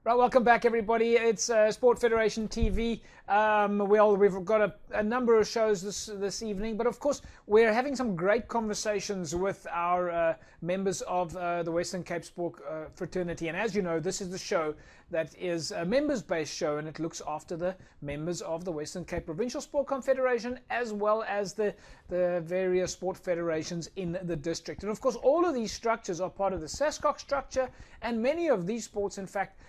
Right, welcome back, everybody. It's Sport Federation TV. We've got a number of shows this evening, but of course, we're having some great conversations with our members of the Western Cape Sport Fraternity. And as you know, this is the show that is a members-based show, and it looks after the members of the Western Cape Provincial Sport Confederation, as well as the various sport federations in the district. And of course, all of these structures are part of the SASCOC structure, and many of these sports, in fact,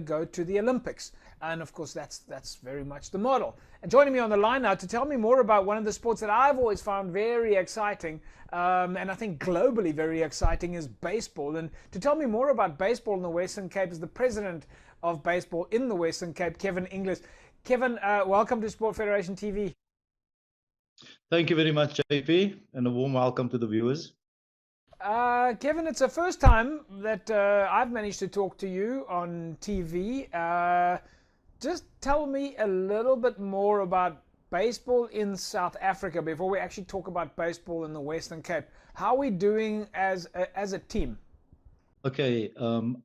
go to the Olympics, and of course that's very much the model. And joining me on the line now to tell me more about one of the sports that I've always found very exciting, and I think globally very exciting, is baseball. And to tell me more about baseball in the Western Cape is the president of baseball in the Western Cape, Kevin Inglis. Kevin, welcome to Sport Federation TV. Thank you very much, JP, and a warm welcome to the viewers. Kevin, it's the first time that I've managed to talk to you on TV. Just tell me a little bit more about baseball in South Africa before we actually talk about baseball in the Western Cape. How are we doing as a team? Okay,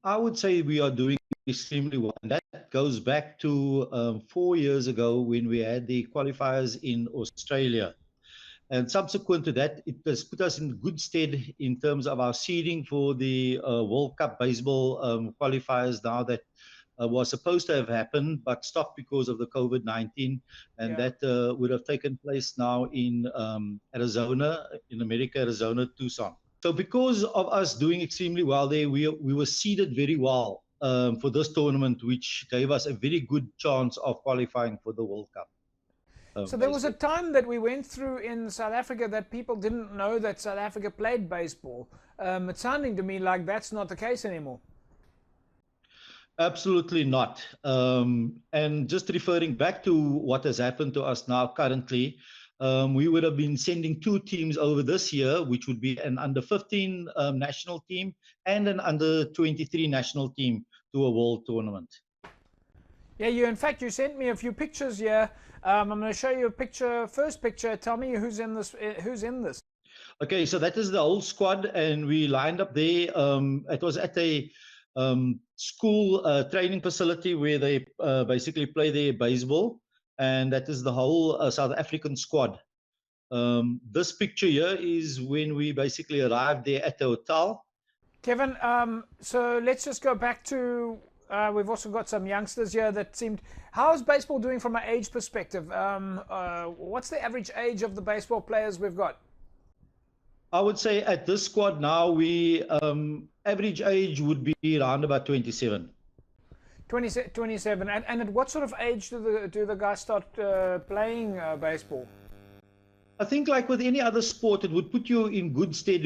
I would say we are doing extremely well. And that goes back to 4 years ago when we had the qualifiers in Australia. And subsequent to that, it has put us in good stead in terms of our seeding for the World Cup baseball qualifiers now that was supposed to have happened but stopped because of the COVID-19. And that would have taken place now in Arizona, in America, Arizona, Tucson. So because of us doing extremely well there, we were seeded very well for this tournament, which gave us a very good chance of qualifying for the World Cup. So there was a time that we went through in South Africa that people didn't know that South Africa played baseball. It's sounding to me like that's not the case anymore. Absolutely not. And just referring back to what has happened to us now currently, we would have been sending 2 teams over this year, which would be an under-15 national team and an under-23 national team to a world tournament. Yeah, in fact, you sent me a few pictures here. I'm going to show you a picture. First picture. Tell me who's in this. Okay, so that is the whole squad, and we lined up there. It was at a school training facility where they basically play their baseball, and that is the whole South African squad. This picture here is when we basically arrived there at the hotel. Kevin, so let's just go back to. We've also got some youngsters here that seemed. How is baseball doing from an age perspective? What's the average age of the baseball players we've got? I would say at this squad now, we average age would be around about 27. 27. And at what sort of age do the guys start playing baseball? I think like with any other sport, it would put you in good stead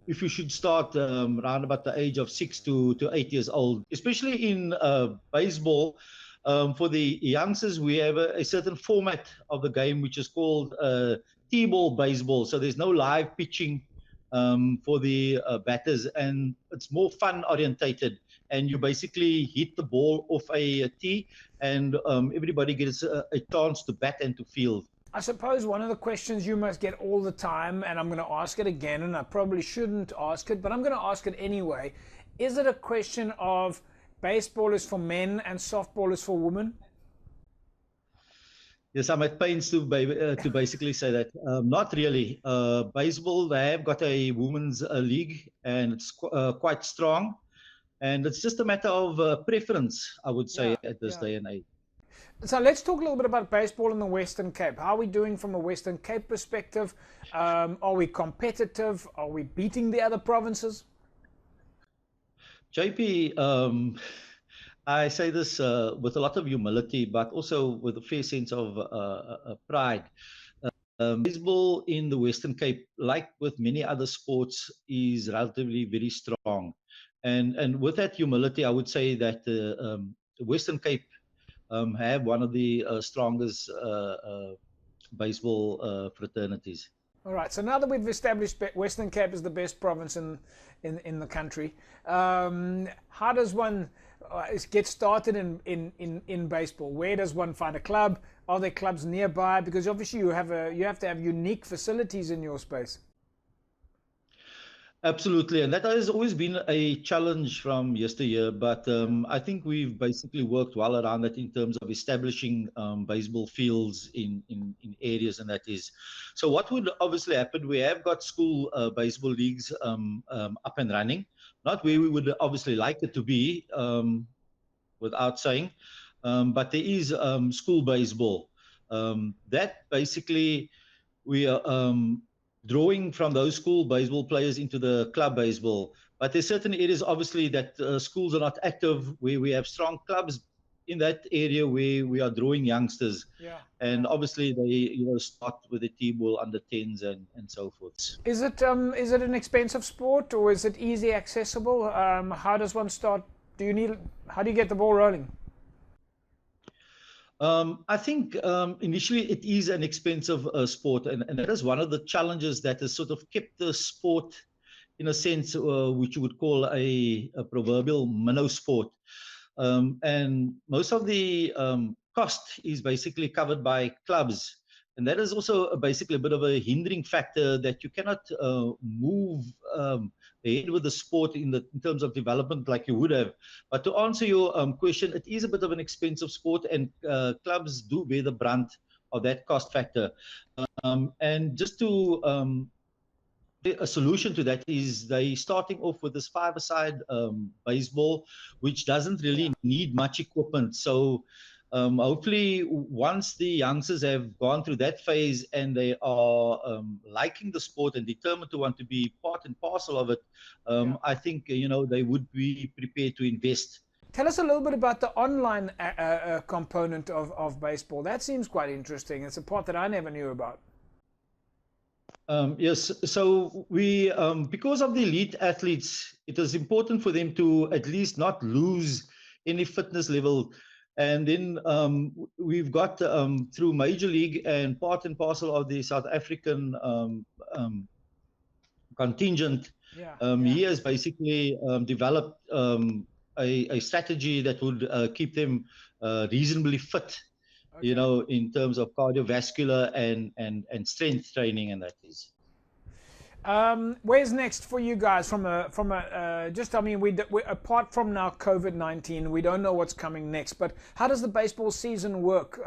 if you should start around about the age of 6 to 8 years old. Especially in baseball, for the youngsters, we have a certain format of the game which is called T-ball baseball. So there's no live pitching for the batters, and it's more fun orientated. And you basically hit the ball off a tee, and everybody gets a chance to bat and to field. I suppose one of the questions you must get all the time, and I'm going to ask it again, and I probably shouldn't ask it, but I'm going to ask it anyway. Is it a question of baseball is for men and softball is for women? Yes, I'm at pains to basically say that. Not really. Baseball, they have got a women's league, and it's quite strong. And it's just a matter of preference, I would say, at this day and age. So let's talk a little bit about baseball in the Western Cape. How are we doing from a Western Cape perspective? Are we competitive? Are we beating the other provinces? JP, I say this with a lot of humility, but also with a fair sense of pride. Baseball in the Western Cape, like with many other sports, is relatively very strong. And with that humility, I would say that the Western Cape have one of the strongest baseball fraternities. All right. So now that we've established Western Cape is the best province in the country, how does one get started in baseball? Where does one find a club? Are there clubs nearby? Because obviously you have to have unique facilities in your space. Absolutely, and that has always been a challenge from yesteryear. But I think we've basically worked well around that in terms of establishing baseball fields in areas, and that is. So what would obviously happen? We have got school baseball leagues up and running, not where we would obviously like it to be, without saying, but there is school baseball that basically we are drawing from those school baseball players into the club baseball. But there's certain areas, obviously, that schools are not active, where we have strong clubs in that area where we are drawing youngsters. Yeah. And obviously, they start with the T-ball under 10s and so forth. Is it an expensive sport, or is it easy accessible? How does one start? How do you get the ball rolling? I think initially it is an expensive sport, and that is one of the challenges that has sort of kept the sport, in a sense, which you would call a proverbial minnow sport. And most of the cost is basically covered by clubs. And that is also basically a bit of a hindering factor, that you cannot move ahead with the sport in terms of development like you would have. But to answer your question, it is a bit of an expensive sport, and clubs do bear the brunt of that cost factor. And just to a solution to that is they starting off with this five-a-side baseball, which doesn't really need much equipment. So hopefully once the youngsters have gone through that phase and they are liking the sport and determined to want to be part and parcel of it, I think they would be prepared to invest. Tell us a little bit about the online component of baseball. That seems quite interesting. It's a part that I never knew about. Yes, so we, because of the elite athletes, it is important for them to at least not lose any fitness level. And then we've got through Major League and part and parcel of the South African contingent, he has basically developed a strategy that would keep them reasonably fit. In terms of cardiovascular and strength training, and that is. Where's next for you guys? Just, I mean, we apart from now COVID-19, we don't know what's coming next. But how does the baseball season work?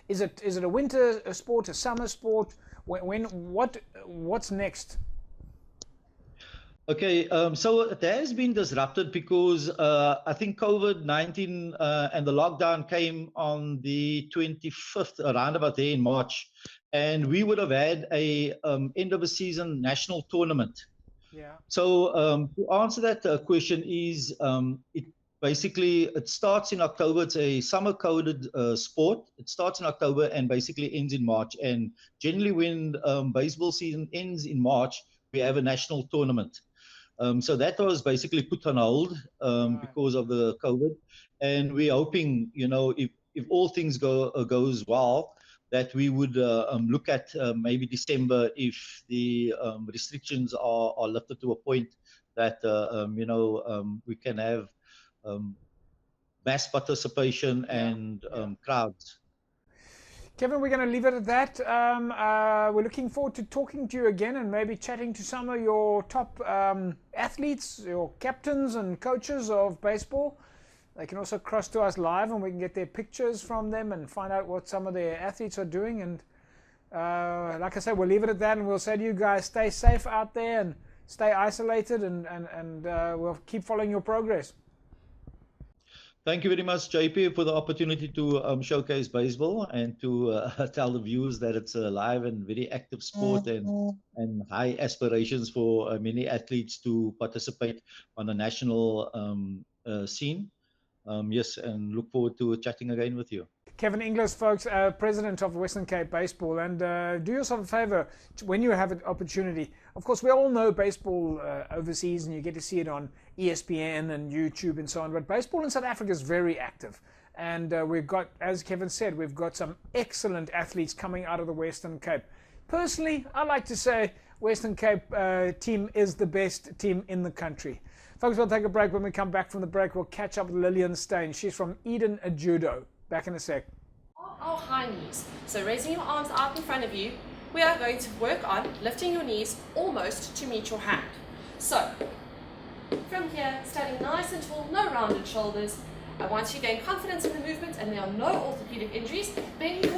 Is it a winter sport, a summer sport? What's next? Okay, so it has been disrupted because I think COVID-19 and the lockdown came on the 25th, around about there in March, and we would have had a end of a season national tournament. Yeah. So to answer that question is, it starts in October. It's a summer-coded sport. It starts in October and basically ends in March. And generally, when baseball season ends in March, we have a national tournament. So that was basically put on hold because of the COVID, and we're hoping, if all things goes well, that we would look at maybe December, if the restrictions are lifted to a point that we can have mass participation and crowds. Kevin, we're going to leave it at that. We're looking forward to talking to you again and maybe chatting to some of your top athletes, your captains and coaches of baseball. They can also cross to us live and we can get their pictures from them and find out what some of their athletes are doing. And like I said, we'll leave it at that, and we'll say to you guys, stay safe out there and stay isolated, and we'll keep following your progress. Thank you very much, JP, for the opportunity to showcase baseball and to tell the viewers that it's a live and very active sport, and high aspirations for many athletes to participate on the national scene. Yes, and look forward to chatting again with you. Kevin Inglis, folks, president of Western Cape Baseball, and do yourself a favor when you have an opportunity. Of course, we all know baseball overseas, and you get to see it on ESPN and YouTube and so on. But baseball in South Africa is very active, and we've got, as Kevin said, we've got some excellent athletes coming out of the Western Cape. Personally, I like to say Western Cape team is the best team in the country. Folks, we'll take a break. When we come back from the break, we'll catch up with Lillian Stein. She's from Eden Judo. Back in a sec. Our high knees. So raising your arms out in front of you, we are going to work on lifting your knees almost to meet your hand. So, from here, standing nice and tall, no rounded shoulders. And once you gain confidence in the movement and there are no orthopedic injuries, then you